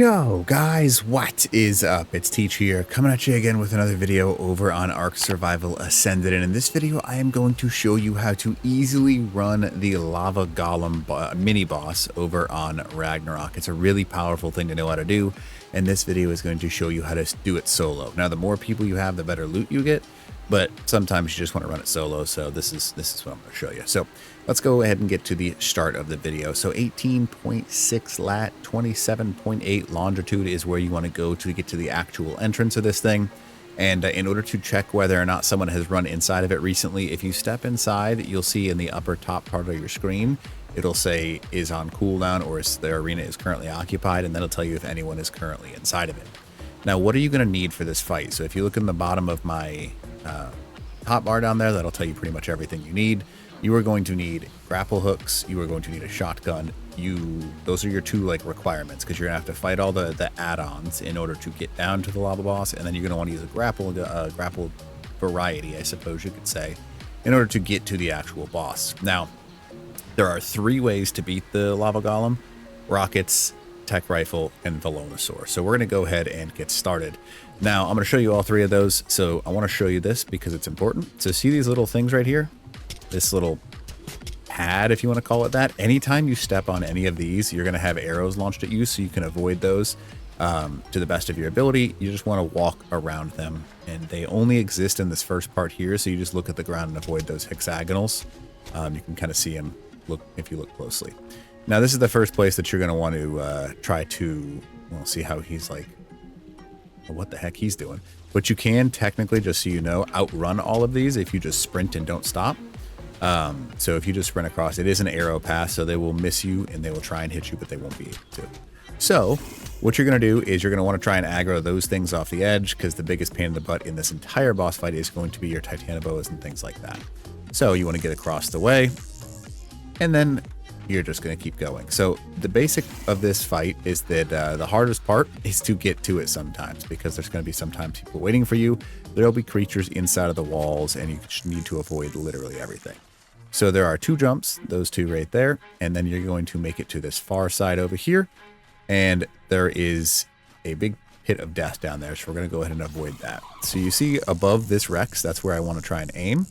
Yo guys, what is up? It's Teach here, coming at you again with another video over on Ark Survival Ascended, and in this video I am going to show you how to easily run the Lava Golem mini boss over on Ragnarok. It's a really powerful thing to know how to do, and this video is going to show you how to do it solo. Now the more people you have, the better loot you get, but sometimes you just want to run it solo, so this is what I'm going to show you. So let's go ahead and get to the start of the video. So 18.6 lat, 27.8 longitude is where you want to go to get to the actual entrance of this thing. And in order to check whether or not someone has run inside of it recently, if you step inside, you'll see in the upper top part of your screen, it'll say is on cooldown or is the arena is currently occupied, and that'll tell you if anyone is currently inside of it. Now, what are you going to need for this fight? So if you look in the bottom of my top bar down there, that'll tell you pretty much everything you need. You are going to need grapple hooks. You are going to need a shotgun. Those are your two requirements, because you're gonna have to fight all the add-ons in order to get down to the lava boss, and then you're gonna want to use a grapple variety, I suppose you could say, in order to get to the actual boss. Now, there are three ways to beat the lava golem: rockets, tech rifle, and Velonosaur. So we're gonna go ahead and get started. Now I'm gonna show you all three of those. So I want to show you this because it's important. So see these little things right here? This little pad, if you want to call it that. Anytime you step on any of these, you're going to have arrows launched at you, so you can avoid those to the best of your ability. You just want to walk around them, and they only exist in this first part here, so you just look at the ground and avoid those hexagonals. You can kind of see them if you look closely. Now this is the first place that you're going to want to try to, well, see how he's what the heck he's doing. But you can technically, just so you know, outrun all of these if you just sprint and don't stop. So if you just sprint across, it is an arrow path, so they will miss you and they will try and hit you, but they won't be able to. So what you're going to do is you're going to want to try and aggro those things off the edge, because the biggest pain in the butt in this entire boss fight is going to be your Titanoboas and things like that. So you want to get across the way, and then you're just going to keep going. So the basic of this fight is that the hardest part is to get to it sometimes, because there's going to be sometimes people waiting for you. There'll be creatures inside of the walls, and you just need to avoid literally everything. So there are two jumps, those two right there, and then you're going to make it to this far side over here, and there is a big pit of death down there, so we're going to go ahead and avoid that. So you see above this Rex, that's where I want to try and aim,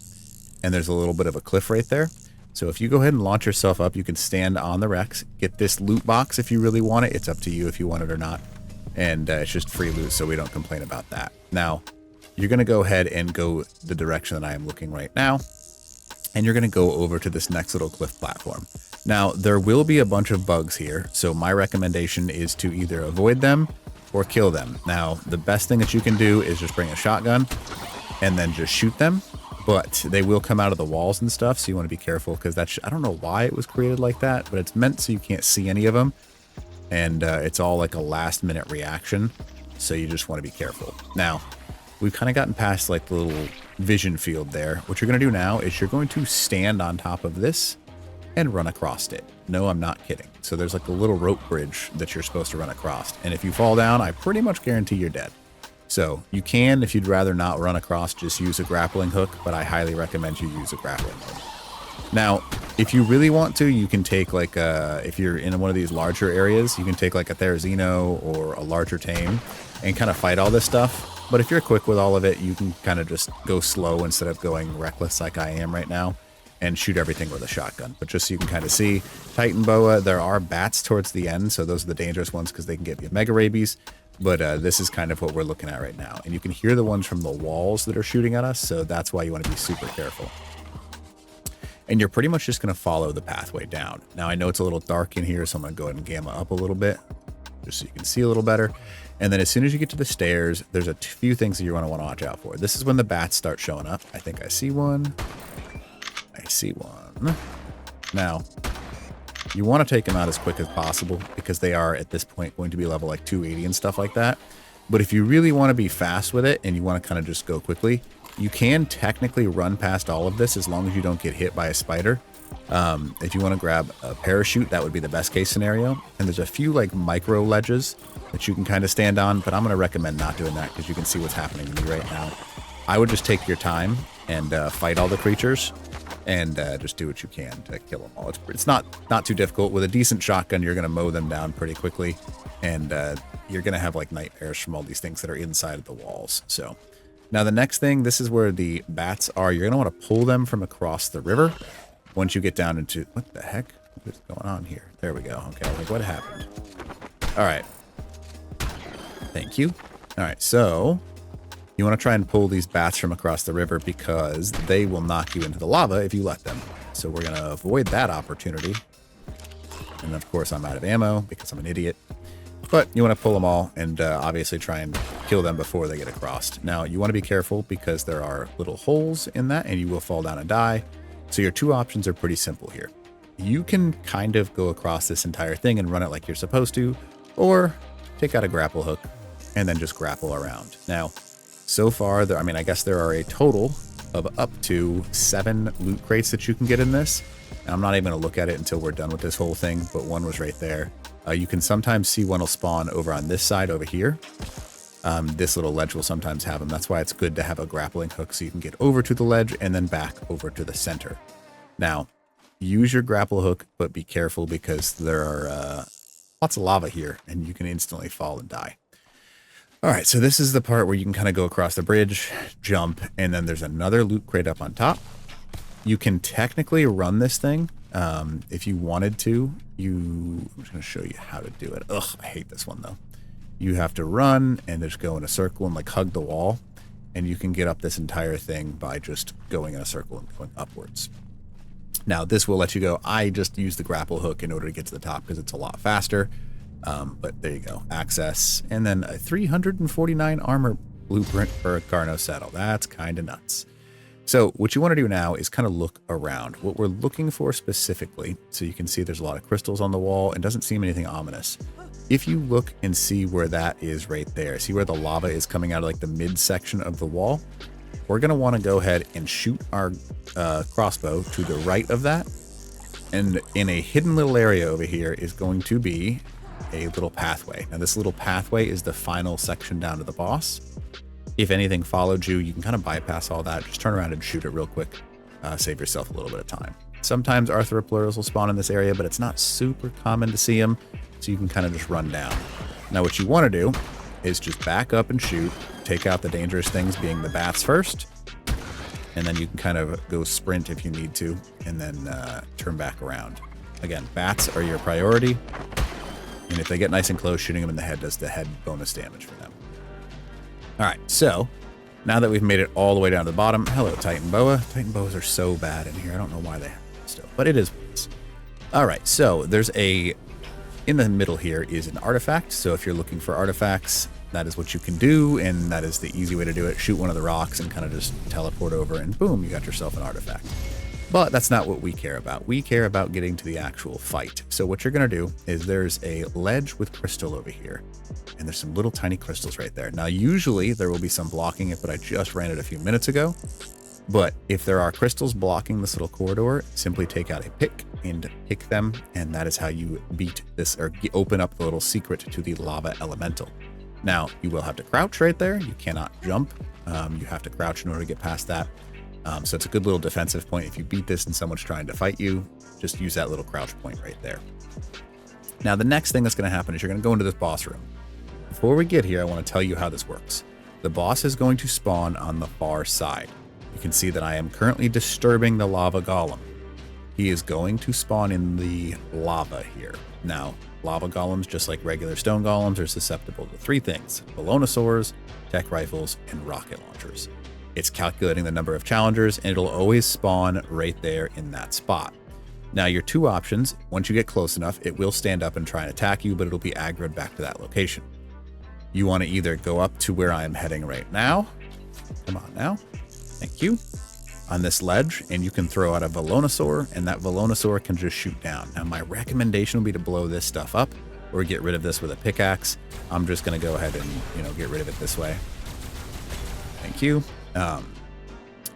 and there's a little bit of a cliff right there. So if you go ahead and launch yourself up, you can stand on the Rex, get this loot box if you really want it. It's up to you if you want it or not, and it's just free loot, so we don't complain about that. Now, you're going to go ahead and go the direction that I am looking right now, and you're going to go over to this next little cliff platform. Now, there will be a bunch of bugs here, so my recommendation is to either avoid them or kill them. Now, the best thing that you can do is just bring a shotgun and then just shoot them, but they will come out of the walls and stuff, so you want to be careful, because that's, I don't know why it was created like that, but it's meant so you can't see any of them, and it's all like a last-minute reaction, so you just want to be careful. Now, we've kind of gotten past the little vision field there. What you're going to do now is you're going to stand on top of this and run across it. No, I'm not kidding. So there's a little rope bridge that you're supposed to run across. And if you fall down, I pretty much guarantee you're dead. So you can, if you'd rather not run across, just use a grappling hook, but I highly recommend you use a grappling hook. Now, if you really want to, you can take if you're in one of these larger areas, you can take a Therizino or a larger tame and kind of fight all this stuff. But if you're quick with all of it, you can kind of just go slow instead of going reckless like I am right now, and shoot everything with a shotgun. But just so you can kind of see, Titan Boa, there are bats towards the end, so those are the dangerous ones because they can give you mega rabies. But this is kind of what we're looking at right now. And you can hear the ones from the walls that are shooting at us, so that's why you want to be super careful. And you're pretty much just going to follow the pathway down. Now, I know it's a little dark in here, so I'm going to go ahead and gamma up a little bit, just so you can see a little better. And then as soon as you get to the stairs, there's a few things that you're going to want to watch out for. This is when the bats start showing up. I think I see one. I see one. Now, you want to take them out as quick as possible, because they are at this point going to be level 280 and stuff like that. But if you really want to be fast with it and you want to kind of just go quickly, you can technically run past all of this as long as you don't get hit by a spider. If you want to grab a parachute, that would be the best case scenario. And there's a few micro ledges that you can kind of stand on, but I'm going to recommend not doing that, because you can see what's happening to me right now. I would just take your time and fight all the creatures, and just do what you can to kill them all. It's not too difficult. With a decent shotgun, you're going to mow them down pretty quickly, and you're going to have like nightmares from all these things that are inside of the walls. So now the next thing, this is where the bats are. You're going to want to pull them from across the river. Once you get down into, what the heck? What is going on here? There we go. Okay, like what happened? All right. Thank you. All right, so you want to try and pull these bats from across the river because they will knock you into the lava if you let them. So we're going to avoid that opportunity. And of course, I'm out of ammo because I'm an idiot. But you want to pull them all and obviously try and kill them before they get across. Now, you want to be careful because there are little holes in that and you will fall down and die. So your two options are pretty simple here. You can kind of go across this entire thing and run it like you're supposed to, or take out a grapple hook and then just grapple around. Now, so far, I guess there are a total of up to 7 loot crates that you can get in this. And I'm not even going to look at it until we're done with this whole thing, but one was right there. You can sometimes see one will spawn over on this side over here. This little ledge will sometimes have them. That's why it's good to have a grappling hook so you can get over to the ledge and then back over to the center. Now, use your grapple hook, but be careful because there are lots of lava here and you can instantly fall and die. All right, so this is the part where you can kind of go across the bridge, jump, and then there's another loot crate up on top. You can technically run this thing if you wanted to. I'm just going to show you how to do it. Ugh, I hate this one, though. You have to run and just go in a circle and like hug the wall, and you can get up this entire thing by just going in a circle and going upwards. Now, this will let you go. I just use the grapple hook in order to get to the top because it's a lot faster. But there you go. Access. And then a 349 armor blueprint for a Carno saddle. That's kind of nuts. So what you want to do now is kind of look around. What we're looking for specifically, so you can see there's a lot of crystals on the wall and doesn't seem anything ominous. If you look and see where that is right there, see where the lava is coming out of like the midsection of the wall, we're going to want to go ahead and shoot our crossbow to the right of that. And in a hidden little area over here is going to be a little pathway. Now this little pathway is the final section down to the boss. If anything followed you, you can kind of bypass all that. Just turn around and shoot it real quick. Save yourself a little bit of time. Sometimes Arthroplurals will spawn in this area, but it's not super common to see them. So you can kind of just run down. Now what you want to do is just back up and shoot. Take out the dangerous things, being the bats first. And then you can kind of go sprint if you need to, and then turn back around. Again, bats are your priority. And if they get nice and close, shooting them in the head does the head bonus damage for them. All right, so now that we've made it all the way down to the bottom, hello, Titan Boa. Titan Boas are so bad in here. I don't know why they have them still, but it is. All right, so there's in the middle here is an artifact. So if you're looking for artifacts, that is what you can do, and that is the easy way to do it. Shoot one of the rocks and kind of just teleport over, and boom, you got yourself an artifact. But that's not what we care about. We care about getting to the actual fight. So what you're going to do is there's a ledge with crystal over here, and there's some little tiny crystals right there. Now, usually there will be some blocking it, but I just ran it a few minutes ago. But if there are crystals blocking this little corridor, simply take out a pick and pick them, and that is how you beat this, or open up the little secret to the lava elemental. Now, you will have to crouch right there. You cannot jump. You have to crouch in order to get past that. So it's a good little defensive point. If you beat this and someone's trying to fight you, just use that little crouch point right there. Now, the next thing that's going to happen is you're going to go into this boss room. Before we get here, I want to tell you how this works. The boss is going to spawn on the far side. You can see that I am currently disturbing the lava golem. He is going to spawn in the lava here. Now, lava golems, just like regular stone golems, are susceptible to 3 things: Velonosaurs, tech rifles, and rocket launchers. It's calculating the number of challengers, and it'll always spawn right there in that spot. Now, your 2 options: once you get close enough, it will stand up and try and attack you, but it'll be aggroed back to that location. You want to either go up to where I'm heading right now. Come on now. Thank you. On this ledge, and you can throw out a Velonosaur, and that Velonosaur can just shoot down. Now, my recommendation would be to blow this stuff up or get rid of this with a pickaxe. I'm just going to go ahead and, get rid of it this way. Thank you.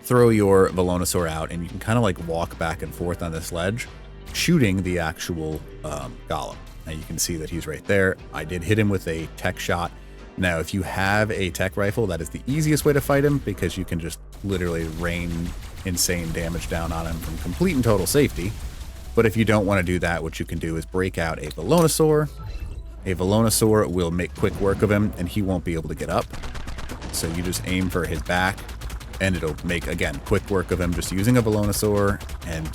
Throw your Velonosaur out, and you can kind of like walk back and forth on this ledge, shooting the actual golem. Now you can see that he's right there. I did hit him with a tech shot. Now, if you have a tech rifle, that is the easiest way to fight him, because you can just literally rain insane damage down on him from complete and total safety. But if you don't want to do that, what you can do is break out a Velonosaur, A Velonosaur will make quick work of him, and he won't be able to get up. So you just aim for his back, and it'll make, again, quick work of him just using a Velonosaur, and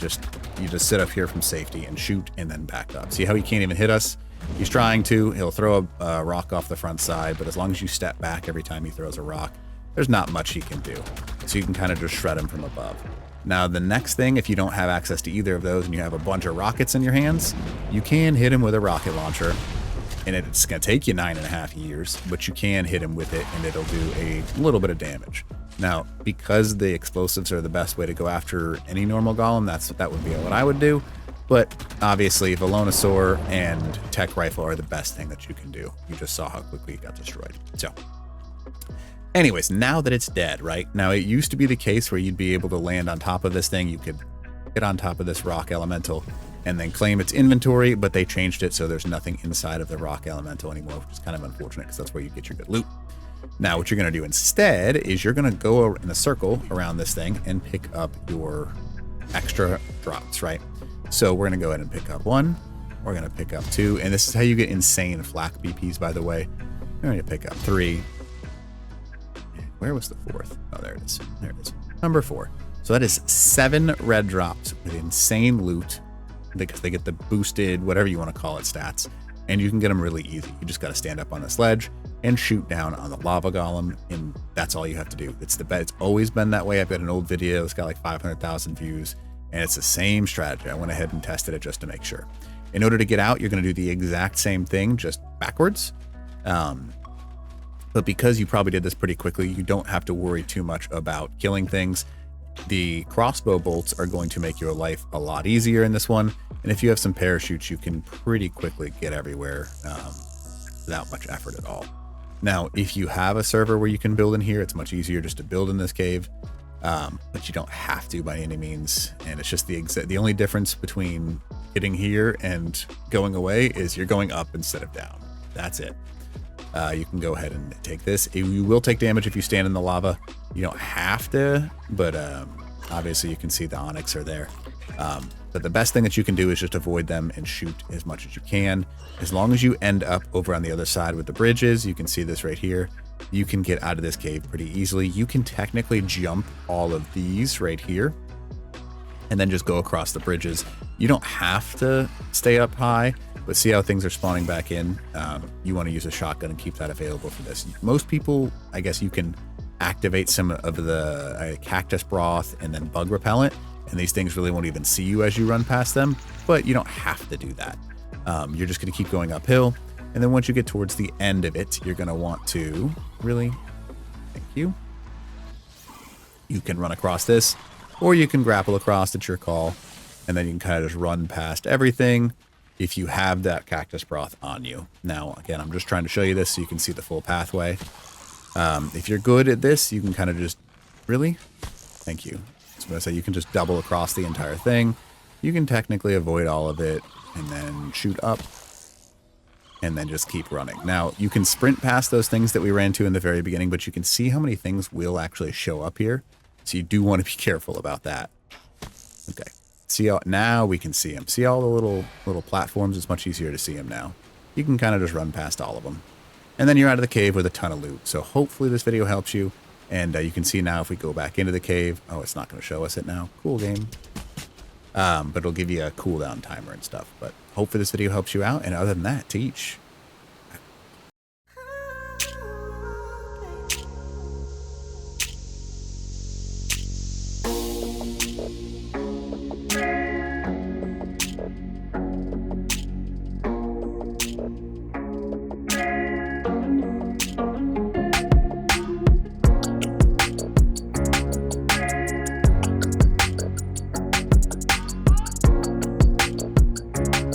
you just sit up here from safety and shoot and then back up. See how he can't even hit us? He's trying to. He'll throw a rock off the front side, but as long as you step back every time he throws a rock, there's not much he can do. So you can kind of just shred him from above. Now, the next thing, if you don't have access to either of those and you have a bunch of rockets in your hands, you can hit him with a rocket launcher. And it's going to take you 9.5 years, but you can hit him with it, and it'll do a little bit of damage. Now, because the explosives are the best way to go after any normal golem, that would be what I would do. But obviously, Velonosaur and Tech Rifle are the best thing that you can do. You just saw how quickly it got destroyed. So, anyways, now that it's dead, right? Now, it used to be the case where you'd be able to land on top of this thing. You could get on top of this rock elemental and then claim its inventory, but they changed it so there's nothing inside of the rock elemental anymore, which is kind of unfortunate because that's where you get your good loot. Now, what you're going to do instead is you're going to go in a circle around this thing and pick up your extra drops, right? So we're going to go ahead and pick up 1. We're going to pick up 2. And this is how you get insane flak BPs, by the way. We're going to pick up 3. Where was the 4th? Oh, there it is. There it is. Number 4. So that is 7 red drops with insane loot, because they get the boosted, whatever you want to call it, stats. And you can get them really easy. You just got to stand up on the sledge and shoot down on the lava golem, and that's all you have to do. It's always been that way. I've got an old video that's got like 500,000 views, and it's the same strategy. I went ahead and tested it just to make sure. In order to get out, you're going to do the exact same thing, just backwards. But because you probably did this pretty quickly, you don't have to worry too much about killing things. The crossbow bolts are going to make your life a lot easier in this one. And if you have some parachutes, you can pretty quickly get everywhere without much effort at all. Now, if you have a server where you can build in here, it's much easier just to build in this cave. But you don't have to by any means. And it's just the only difference between getting here and going away is you're going up instead of down. That's it. You can go ahead and take this. You will take damage if you stand in the lava. You don't have to, but obviously you can see the onyx are there. But the best thing that you can do is just avoid them and shoot as much as you can. As long as you end up over on the other side with the bridges, you can see this right here. You can get out of this cave pretty easily. You can technically jump all of these right here and then just go across the bridges. You don't have to stay up high, but see how things are spawning back in. You want to use a shotgun and keep that available for this. Most people, I guess you can activate some of the cactus broth and then bug repellent, and these things really won't even see you as you run past them, but you don't have to do that. You're just going to keep going uphill, and then once you get towards the end of it, you're going to want to thank you. You can run across this, or you can grapple across, it's your call, and then you can kind of just run past everything if you have that cactus broth on you. Now, again, I'm just trying to show you this so you can see the full pathway. If you're good at this, you can kind of just, thank you. I was going to say you can just double across the entire thing. You can technically avoid all of it and then shoot up and then just keep running. Now, you can sprint past those things that we ran to in the very beginning, but you can see how many things will actually show up here. So you do want to be careful about that. Okay. See how now we can see them. See all the little platforms? It's much easier to see them now. You can kind of just run past all of them. And then you're out of the cave with a ton of loot. So hopefully this video helps you. And you can see now if we go back into the cave. Oh, it's not going to show us it now. Cool game. But it'll give you a cooldown timer and stuff. But hopefully this video helps you out. And other than that, teach.